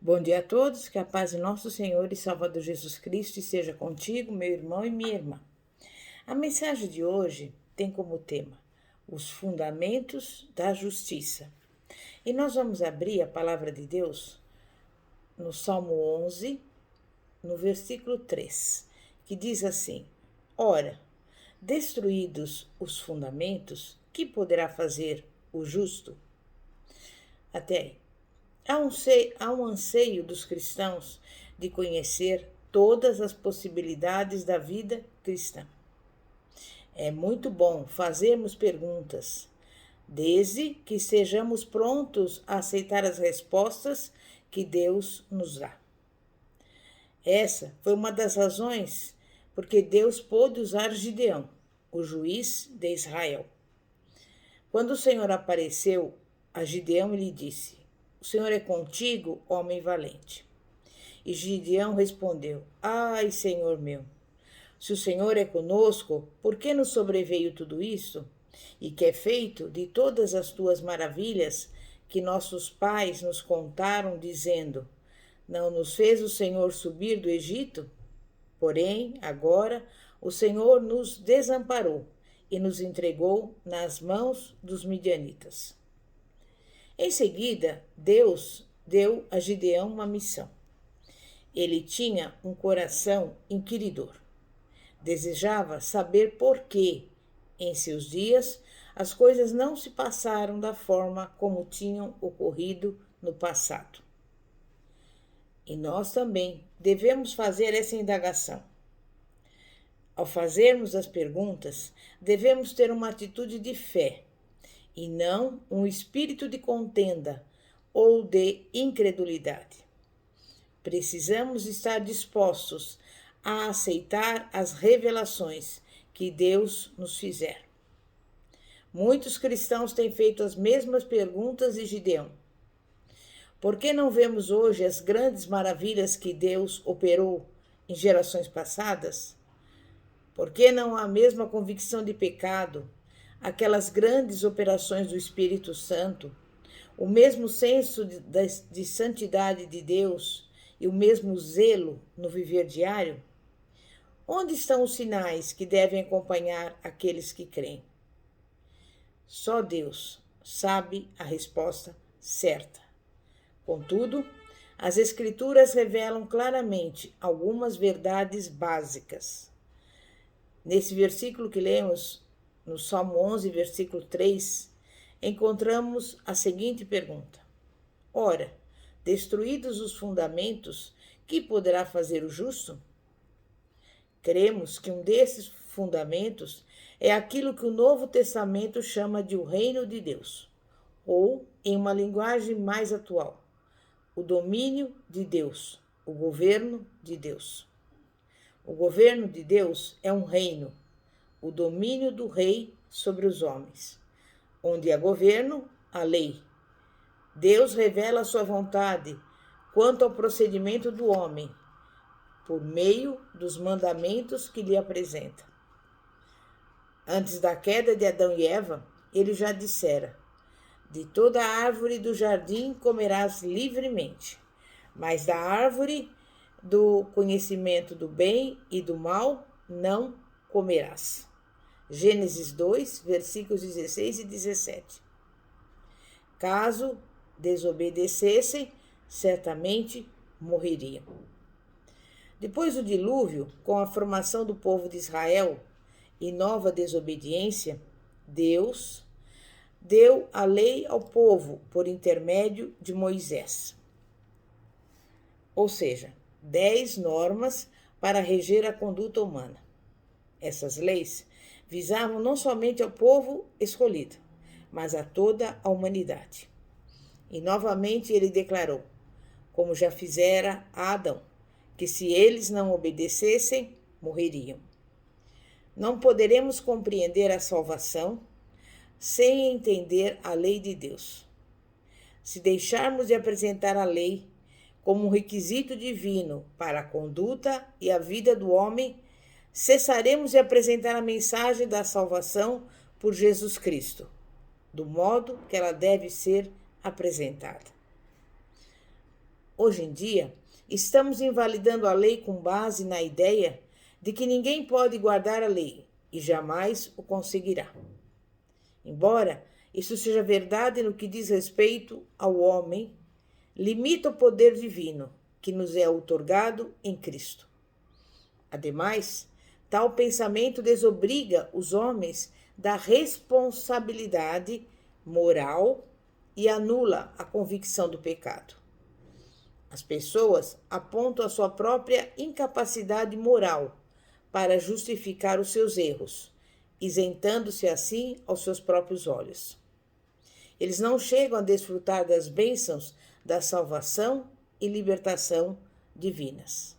Bom dia a todos, que a paz de nosso Senhor e Salvador Jesus Cristo esteja contigo, meu irmão e minha irmã. A mensagem de hoje tem como tema os fundamentos da justiça. E nós vamos abrir a palavra de Deus no Salmo 11, no versículo 3, que diz assim: Ora, destruídos os fundamentos, que poderá fazer o justo? Até aí. Há um anseio dos cristãos de conhecer todas as possibilidades da vida cristã. É muito bom fazermos perguntas, desde que estejamos prontos a aceitar as respostas que Deus nos dá. Essa foi uma das razões porque Deus pôde usar Gideão, o juiz de Israel. Quando o Senhor apareceu a Gideão e lhe disse: O Senhor é contigo, homem valente. E Gideão respondeu: Ai, Senhor meu, se o Senhor é conosco, por que nos sobreveio tudo isto? E que é feito de todas as tuas maravilhas que nossos pais nos contaram, dizendo: Não nos fez o Senhor subir do Egito? Porém, agora o Senhor nos desamparou e nos entregou nas mãos dos midianitas. Em seguida, Deus deu a Gideão uma missão. Ele tinha um coração inquiridor. Desejava saber por que, em seus dias, as coisas não se passaram da forma como tinham ocorrido no passado. E nós também devemos fazer essa indagação. Ao fazermos as perguntas, devemos ter uma atitude de fé, e não um espírito de contenda ou de incredulidade. Precisamos estar dispostos a aceitar as revelações que Deus nos fizer. Muitos cristãos têm feito as mesmas perguntas de Gideão. Por que não vemos hoje as grandes maravilhas que Deus operou em gerações passadas? Por que não há a mesma convicção de pecado, aquelas grandes operações do Espírito Santo, o mesmo senso de santidade de Deus e o mesmo zelo no viver diário? Onde estão os sinais que devem acompanhar aqueles que creem? Só Deus sabe a resposta certa. Contudo, as Escrituras revelam claramente algumas verdades básicas. Nesse versículo que lemos, no Salmo 11, versículo 3, encontramos a seguinte pergunta: Ora, destruídos os fundamentos, que poderá fazer o justo? Cremos que um desses fundamentos é aquilo que o Novo Testamento chama de o reino de Deus, ou, em uma linguagem mais atual, o domínio de Deus, o governo de Deus. O governo de Deus é um reino, o domínio do rei sobre os homens. Onde há governo, há lei. Deus revela a sua vontade quanto ao procedimento do homem, por meio dos mandamentos que lhe apresenta. Antes da queda de Adão e Eva, ele já dissera: De toda a árvore do jardim comerás livremente, mas da árvore do conhecimento do bem e do mal não comerás. Gênesis 2, versículos 16 e 17. Caso desobedecessem, certamente morreriam. Depois do dilúvio, com a formação do povo de Israel e nova desobediência, Deus deu a lei ao povo por intermédio de Moisés. Ou seja, 10 normas para reger a conduta humana. Essas leis visavam não somente ao povo escolhido, mas a toda a humanidade. E novamente ele declarou, como já fizera a Adão, que se eles não obedecessem, morreriam. Não poderemos compreender a salvação sem entender a lei de Deus. Se deixarmos de apresentar a lei como um requisito divino para a conduta e a vida do homem, cessaremos de apresentar a mensagem da salvação por Jesus Cristo, do modo que ela deve ser apresentada. Hoje em dia, estamos invalidando a lei com base na ideia de que ninguém pode guardar a lei e jamais o conseguirá. Embora isso seja verdade no que diz respeito ao homem, limita o poder divino que nos é outorgado em Cristo. Ademais, tal pensamento desobriga os homens da responsabilidade moral e anula a convicção do pecado. As pessoas apontam a sua própria incapacidade moral para justificar os seus erros, isentando-se assim aos seus próprios olhos. Eles não chegam a desfrutar das bênçãos da salvação e libertação divinas.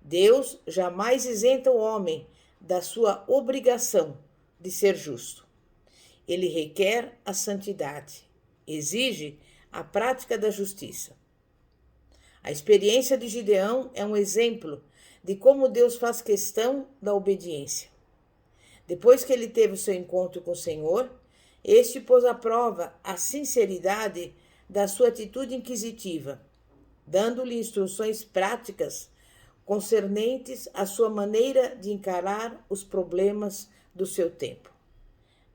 Deus jamais isenta o homem da sua obrigação de ser justo. Ele requer a santidade, exige a prática da justiça. A experiência de Gideão é um exemplo de como Deus faz questão da obediência. Depois que ele teve o seu encontro com o Senhor, este pôs à prova a sinceridade da sua atitude inquisitiva, dando-lhe instruções práticas concernentes à sua maneira de encarar os problemas do seu tempo.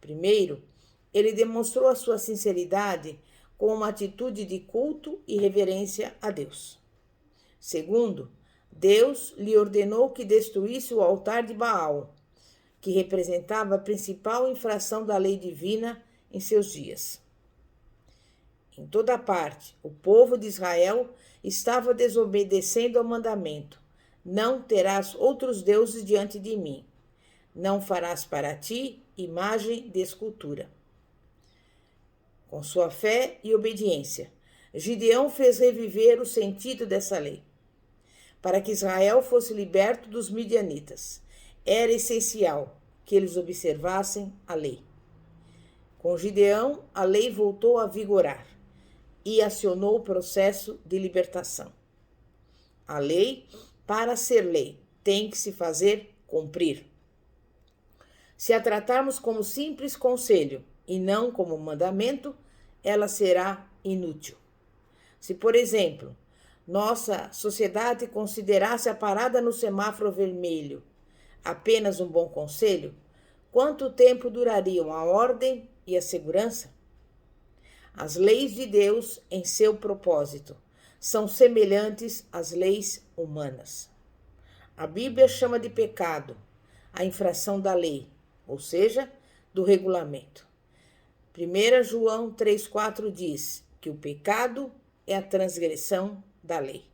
Primeiro, ele demonstrou a sua sinceridade com uma atitude de culto e reverência a Deus. Segundo, Deus lhe ordenou que destruísse o altar de Baal, que representava a principal infração da lei divina em seus dias. Em toda parte, o povo de Israel estava desobedecendo ao mandamento: não terás outros deuses diante de mim. Não farás para ti imagem de escultura. Com sua fé e obediência, Gideão fez reviver o sentido dessa lei. Para que Israel fosse liberto dos midianitas, era essencial que eles observassem a lei. Com Gideão, a lei voltou a vigorar e acionou o processo de libertação. A lei, para ser lei, tem que se fazer cumprir. Se a tratarmos como simples conselho e não como mandamento, ela será inútil. Se, por exemplo, nossa sociedade considerasse a parada no semáforo vermelho apenas um bom conselho, quanto tempo durariam a ordem e a segurança? As leis de Deus, em seu propósito, são semelhantes às leis humanas. A Bíblia chama de pecado a infração da lei, ou seja, do regulamento. 1 João 3,4 diz que o pecado é a transgressão da lei.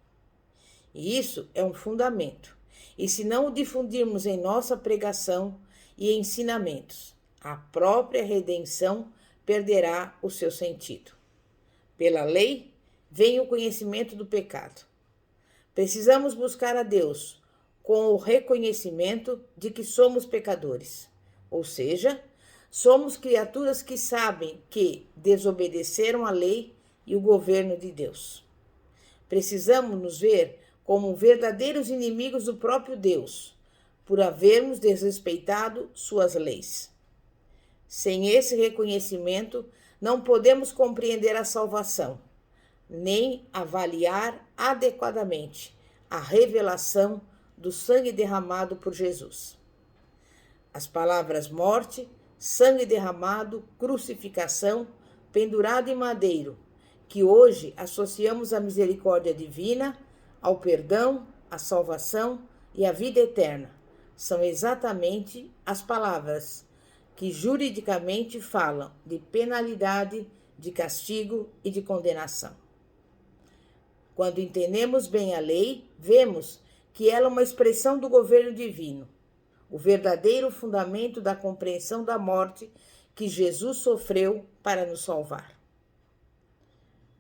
E isso é um fundamento. E se não o difundirmos em nossa pregação e ensinamentos, a própria redenção perderá o seu sentido. Pela lei, vem o conhecimento do pecado. Precisamos buscar a Deus com o reconhecimento de que somos pecadores, ou seja, somos criaturas que sabem que desobedeceram a lei e o governo de Deus. Precisamos nos ver como verdadeiros inimigos do próprio Deus, por havermos desrespeitado suas leis. Sem esse reconhecimento, não podemos compreender a salvação, nem avaliar adequadamente a revelação do sangue derramado por Jesus. As palavras morte, sangue derramado, crucificação, pendurado em madeiro, que hoje associamos à misericórdia divina, ao perdão, à salvação e à vida eterna, são exatamente as palavras que juridicamente falam de penalidade, de castigo e de condenação. Quando entendemos bem a lei, vemos que ela é uma expressão do governo divino, o verdadeiro fundamento da compreensão da morte que Jesus sofreu para nos salvar.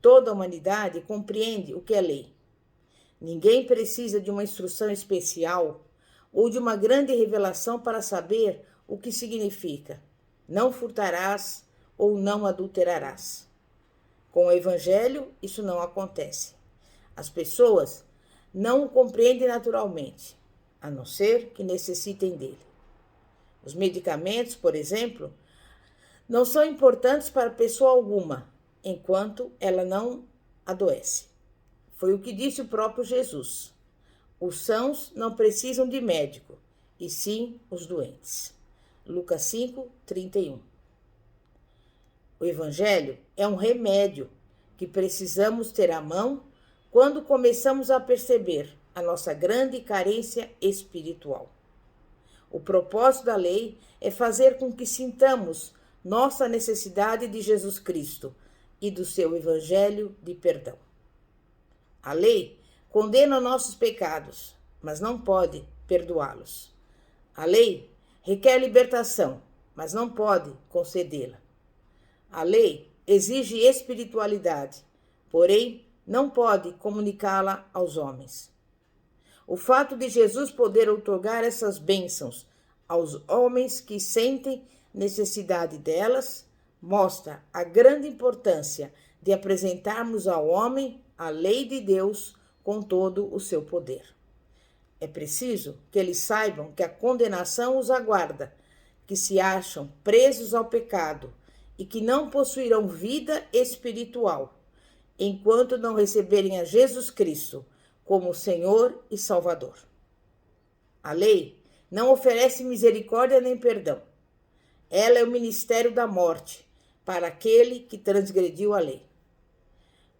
Toda a humanidade compreende o que é lei. Ninguém precisa de uma instrução especial ou de uma grande revelação para saber o que significa: não furtarás ou não adulterarás. Com o Evangelho, isso não acontece. As pessoas não o compreendem naturalmente, a não ser que necessitem dele. Os medicamentos, por exemplo, não são importantes para pessoa alguma, enquanto ela não adoece. Foi o que disse o próprio Jesus. Os sãos não precisam de médico, e sim os doentes. Lucas 5, 31. O Evangelho é um remédio que precisamos ter à mão quando começamos a perceber a nossa grande carência espiritual. O propósito da lei é fazer com que sintamos nossa necessidade de Jesus Cristo e do seu Evangelho de perdão. A lei condena nossos pecados, mas não pode perdoá-los. A lei requer libertação, mas não pode concedê-la. A lei exige espiritualidade, porém não pode comunicá-la aos homens. O fato de Jesus poder outorgar essas bênçãos aos homens que sentem necessidade delas mostra a grande importância de apresentarmos ao homem a lei de Deus com todo o seu poder. É preciso que eles saibam que a condenação os aguarda, que se acham presos ao pecado e que não possuirão vida espiritual, enquanto não receberem a Jesus Cristo como Senhor e Salvador. A lei não oferece misericórdia nem perdão. Ela é o ministério da morte para aquele que transgrediu a lei.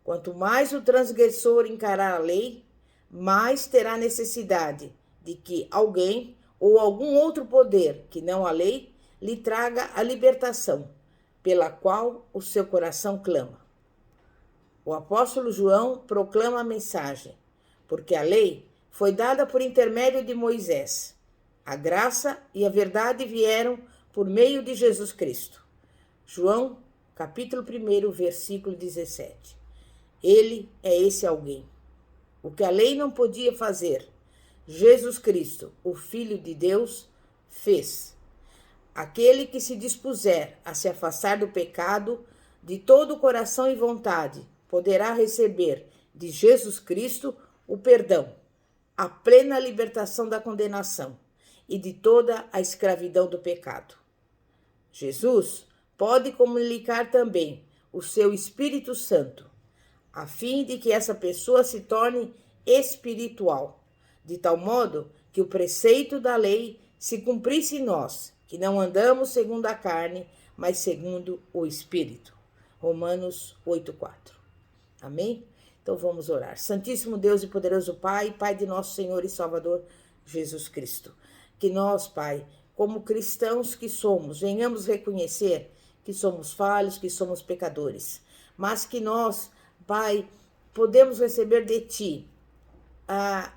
Quanto mais o transgressor encarar a lei, mais terá necessidade de que alguém ou algum outro poder que não a lei lhe traga a libertação, pela qual o seu coração clama. O apóstolo João proclama a mensagem, porque a lei foi dada por intermédio de Moisés. A graça e a verdade vieram por meio de Jesus Cristo. João, capítulo 1, versículo 17. Ele é esse alguém. O que a lei não podia fazer, Jesus Cristo, o Filho de Deus, fez. Aquele que se dispuser a se afastar do pecado de todo o coração e vontade, poderá receber de Jesus Cristo o perdão, a plena libertação da condenação e de toda a escravidão do pecado. Jesus pode comunicar também o seu Espírito Santo, a fim de que essa pessoa se torne espiritual, de tal modo que o preceito da lei se cumprisse em nós, que não andamos segundo a carne, mas segundo o Espírito. Romanos 8,4. Amém? Então vamos orar. Santíssimo Deus e poderoso Pai, Pai de nosso Senhor e Salvador Jesus Cristo, que nós, Pai, como cristãos que somos, venhamos reconhecer que somos falhos, que somos pecadores, mas que nós, Pai, podemos receber de Ti a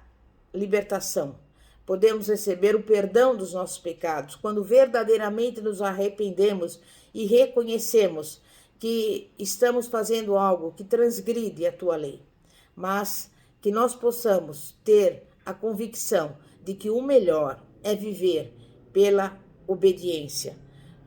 libertação, podemos receber o perdão dos nossos pecados, quando verdadeiramente nos arrependemos e reconhecemos que estamos fazendo algo que transgride a Tua lei, mas que nós possamos ter a convicção de que o melhor é viver pela obediência,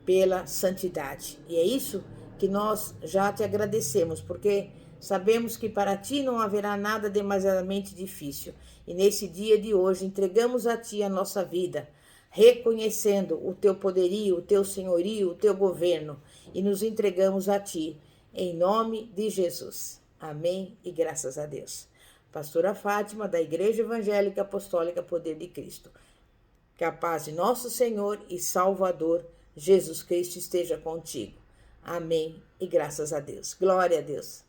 pela santidade. E é isso que nós já Te agradecemos, porque sabemos que para Ti não haverá nada demasiadamente difícil. E nesse dia de hoje entregamos a Ti a nossa vida, reconhecendo o Teu poderio, o Teu senhorio, o Teu governo, e nos entregamos a Ti, em nome de Jesus. Amém e graças a Deus. Pastora Fátima, da Igreja Evangélica Apostólica Poder de Cristo. Que a paz de nosso Senhor e Salvador Jesus Cristo esteja contigo. Amém e graças a Deus. Glória a Deus.